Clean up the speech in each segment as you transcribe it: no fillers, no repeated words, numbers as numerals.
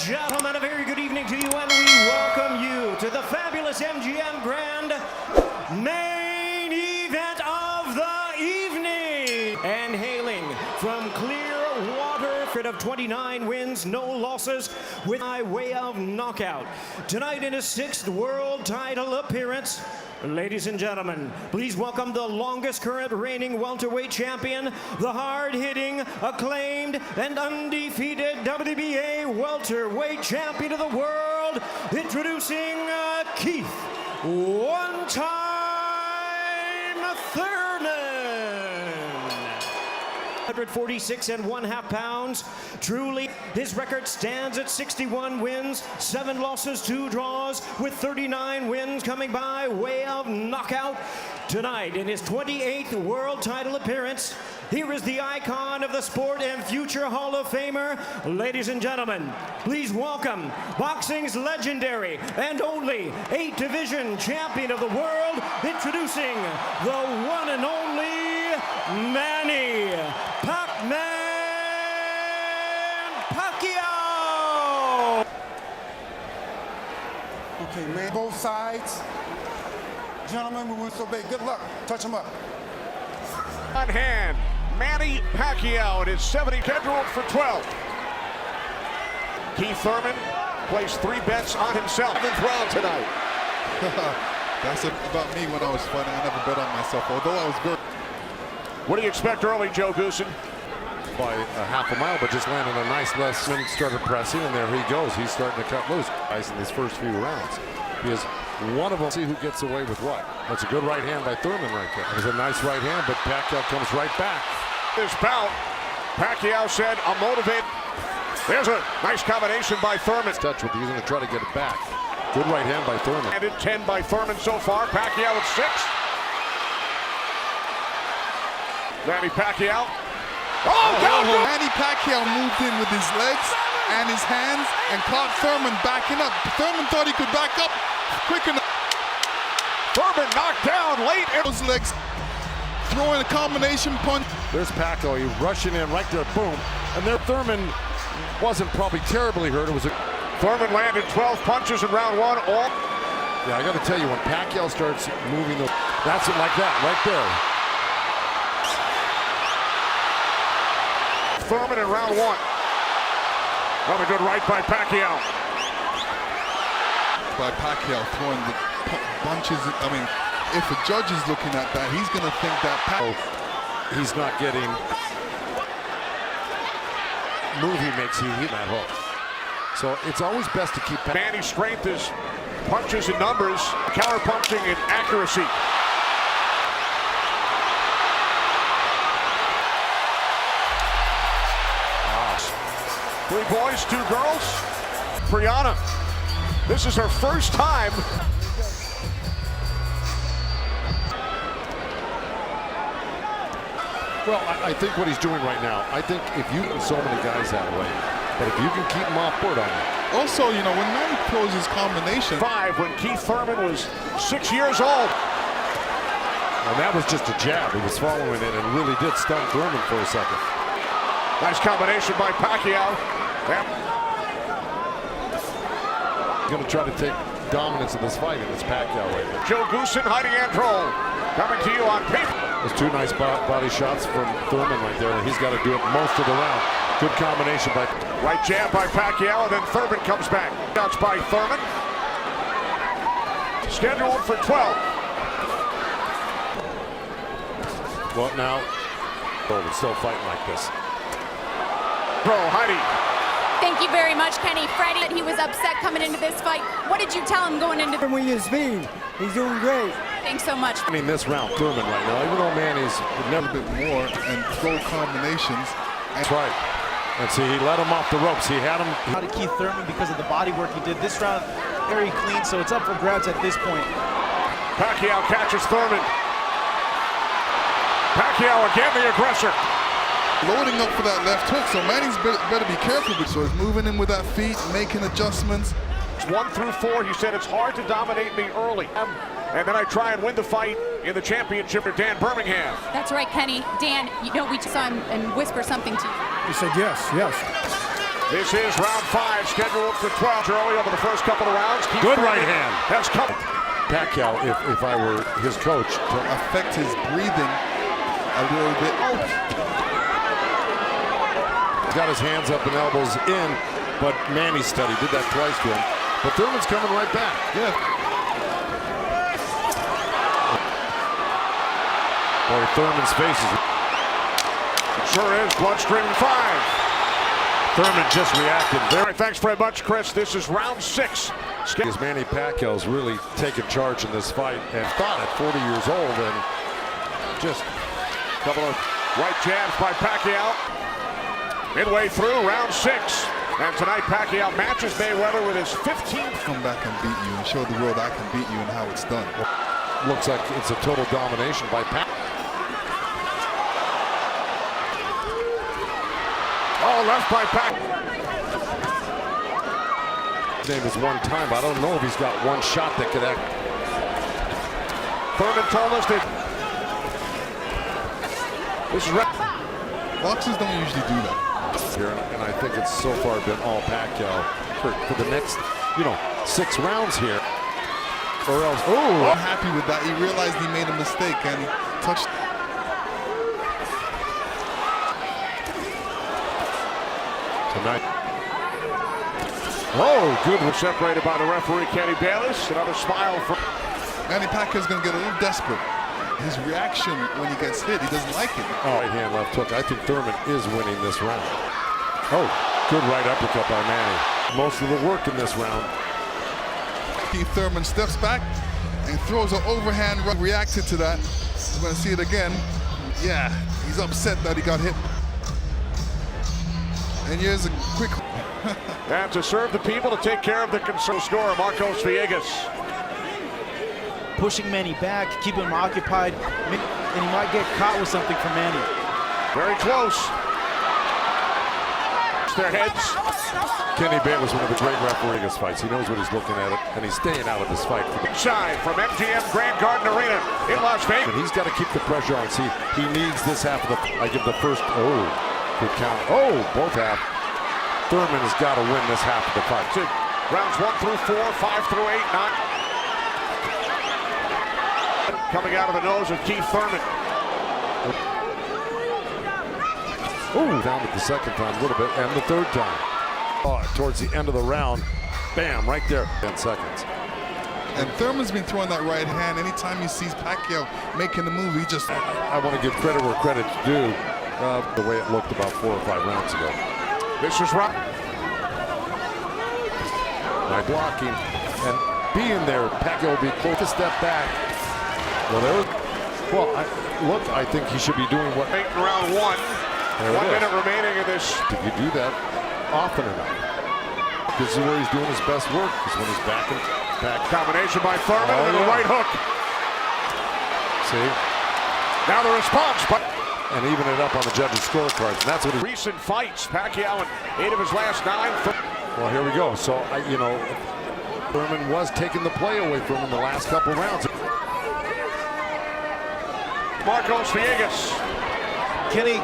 gentlemen, a very good evening to you, and we welcome you to the fabulous MGM Grand main event of the evening. And hailing from Clearwater, fit of 29 wins, no losses, with by way of knockout. Tonight in his 6th world title appearance, ladies and gentlemen, please welcome the longest current reigning welterweight champion, the hard-hitting, acclaimed, and undefeated WBA welterweight champion of the world, introducing Keith one-time Thurman. 146.5 pounds. Truly, his record stands at 61 wins, 7 losses, 2 draws, with 39 wins coming by way of knockout. Tonight, in his 28th world title appearance, here is the icon of the sport and future Hall of Famer. Ladies and gentlemen, please welcome boxing's legendary and only 8-division champion of the world, introducing the one and only Manny Pacquiao. Okay, man, both sides. Gentlemen, we went so big. Good luck. Touch them up. On hand, Manny Pacquiao, and his 70 scheduled for 12. Keith Thurman placed 3 bets on himself. 7th round tonight. That's about me when I was fighting. I never bet on myself, although I was good. What do you expect early, Joe Goosen? By a half a mile, but just landed a nice left swing, started pressing, and there he goes. He's starting to cut loose in these first few rounds. Because one of them, see who gets away with what. That's a good right hand by Thurman right there. It was a nice right hand, but Pacquiao comes right back. This bout, Pacquiao said, I'm motivated. There's a nice combination by Thurman. Touch with, he's going to try to get it back. Good right hand by Thurman. And in 10 by Thurman so far. Pacquiao at 6. Manny Pacquiao. Oh, down! Manny Pacquiao moved in with his legs and his hands and caught Thurman backing up. Thurman thought he could back up quick enough. Thurman knocked down late. Those legs throwing a combination punch. There's Pacquiao, he rushing in right there, boom. And there Thurman wasn't probably terribly hurt. It was a... Thurman landed 12 punches in round 1. All. Yeah, I got to tell you, when Pacquiao starts moving, that's it like that, right there. Thurman in round 1. Another good right by Pacquiao. By Pacquiao throwing the bunches. I mean, if a judge is looking at that, he's going to think that he's not getting move he makes, he hit that hook. So it's always best to keep Manny's strength is punches and numbers, counter punching and accuracy. Three boys, 2 girls. Brianna, this is her first time. Well, I think what he's doing right now, I think if you can so many guys that way, but if you can keep them off board on you. Also, you know, when Manny throws his combination. 5 when Keith Thurman was 6 years old. And that was just a jab. He was following it and really did stun Thurman for a second. Nice combination by Pacquiao. Going to try to take dominance in this fight, and it's Pacquiao right now. Joe Goosen, Heidi Antrol, coming to you on paper. There's 2 nice body shots from Thurman right there, and he's got to do it most of the round. Good combination by... Right jab by Pacquiao, and then Thurman comes back. Shots by Thurman. Scheduled for 12. Well, now, we're still fighting like this. Pro, Heidi. Thank you very much, Kenny. Friday, he was upset coming into this fight. What did you tell him going into the... When you speed, he's doing great. Thanks so much. I mean, this round, Thurman right now, even though Manny's never A bit more and throw combinations. That's right. And see, he let him off the ropes. He had him. Out of Keith Thurman because of the body work he did. This round, very clean, so it's up for grabs at this point. Pacquiao catches Thurman. Pacquiao again, the aggressor. Loading up for that left hook, so Manny's better be careful. So he's moving in with that feet, making adjustments. 1 through 4, he said it's hard to dominate me early. And then I try and win the fight in the championship for Dan Birmingham. That's right, Kenny. Dan, you know, we just saw him and whisper something to you. He said yes, yes. This is round 5, scheduled for 12. Early over the first couple of rounds. Good right hand. Has come. Pacquiao, if I were his coach, To affect his breathing a little bit. he's got his hands up and elbows in, but Manny steady, did that twice to him. But Thurman's coming right back. Yeah. Boy, Thurman's face is... It sure is. Bloodstreaming 5. Thurman just reacted. All right, thanks very much, Chris. This is round 6. As Manny Pacquiao's really taken charge in this fight and thought at 40 years old and just A couple of right jabs by Pacquiao. Midway through round 6. And tonight Pacquiao matches Mayweather with his 15th. Come back and beat you and show the world I can beat you and how it's done. looks like it's a total domination by Pacquiao. Oh, left by Pacquiao. His name is one time. I don't know if he's got one shot that could act. Thurman told us that this is Boxers don't usually do that. Here, and I think it's so far been all Pacquiao for the next, 6 rounds here. Or else, I'm happy with that. He realized he made a mistake and touched. Tonight. Good one separated by the referee, Kenny Bayless. Another smile from Manny Pacquiao's going to get a little desperate. His reaction when he gets hit, he doesn't like it. Right hand, left hook. I think Thurman is winning this round. Good right uppercut by Manny. Most of the work in this round. Keith Thurman steps back and throws an overhand right. Reacted to that. We're going to see it again. Yeah, he's upset that he got hit. And here's a quick. and to serve the people to take care of the concern scorer, Marcos Villegas. Pushing Manny back, keeping him occupied, and he might get caught with something from Manny. Very close. Their heads. Kenny Bayless, one of the great refereeing his fights. He knows what he's looking at it, and he's staying out of this fight. Inside from MGM Grand Garden Arena in Las Vegas. But he's got to keep the pressure on. See, he needs this half of the. I give the first. Good count. Both half. Thurman has got to win this half of the fight. Rounds 1 through 4, 5 through 8, 9. Coming out of the nose of Keith Thurman. Down with the second time a little bit, and the third time. Towards the end of the round, bam, right there. 10 seconds. And Thurman's been throwing that right hand. Anytime he sees Pacquiao making a move, he just. I want to give credit where credit's due. The way it looked about 4 or 5 rounds ago. This is right. By blocking and being there, Pacquiao will be close to step back. I think he should be doing what. Round 1. 1 minute remaining in this. If you do that often enough, this is where he's doing his best work. Is when he's back. Combination by Thurman and a right hook. See? Now the response. And even it up on the judges' scorecards. And that's what recent fights. Pacquiao in 8 of his last 9. Well, here we go. So, Thurman was taking the play away from him in the last couple rounds. Marcos Villegas.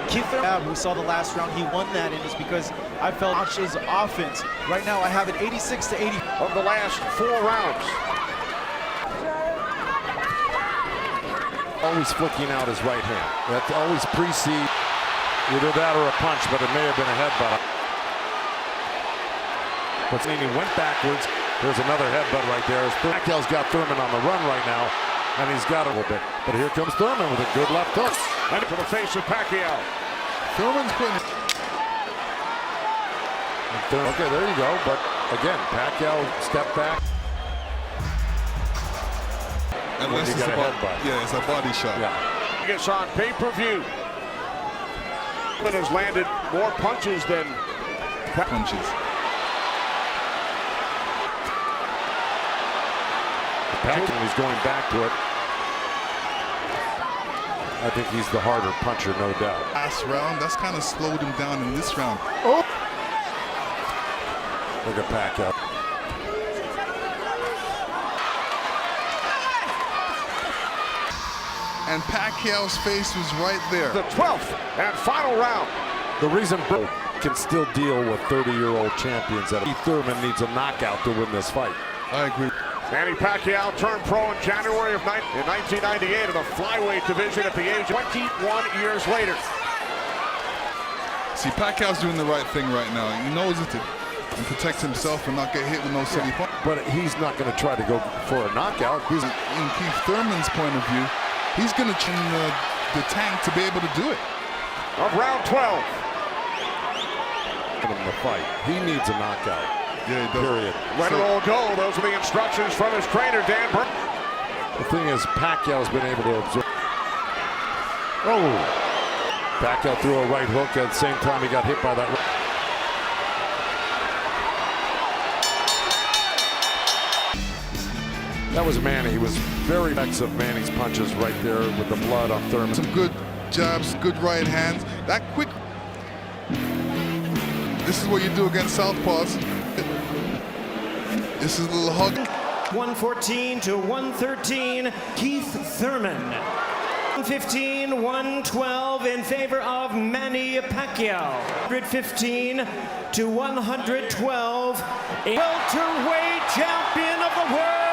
Keith Thurman, we saw the last round, he won that, and it's because I felt his offense. Right now, I have it 86 to 80. Of the last 4 rounds. Always flicking out his right hand. That always precedes either that or a punch, but it may have been a headbutt. But he went backwards. There's another headbutt right there. Pacquiao's got Thurman on the run right now, and he's got a little bit. But here comes Thurman with a good left hook. And to the face of Pacquiao. Thurman's putting it. Okay, there you go. But again, Pacquiao stepped back. Unless it's it's a body shot. Yeah. It's on pay-per-view. Thurman has landed more punches than punches. Pacquiao, he's going back to it. I think he's the harder puncher, no doubt. Last round, that's kind of slowed him down in this round. Look at Pacquiao. And Pacquiao's face was right there. The 12th and final round. The reason can still deal with 30-year-old champions. Keith Thurman needs a knockout to win this fight. I agree. Manny Pacquiao turned pro in January of 1998 in the flyweight division at the age of 21 years later. See, Pacquiao's doing the right thing right now. He knows it to protect himself and not get hit with no silly punch. But he's not going to try to go for a knockout. In Keith Thurman's point of view, he's going to chin the tank to be able to do it. Of round 12. In the fight, he needs a knockout. Yeah, he does. Period. Let it all go. Those are the instructions from his trainer, Dan Burke. The thing is, Pacquiao's been able to absorb. Oh! Pacquiao threw a right hook at the same time he got hit by that. That was Manny. He was very effective of Manny's punches right there with the blood on Thurman. Some good jabs, good right hands. That quick. This is what you do against southpaws. This is a little hug. 114 to 113, Keith Thurman. 115, 112 in favor of Manny Pacquiao. 115 to 112, a welterweight champion of the world.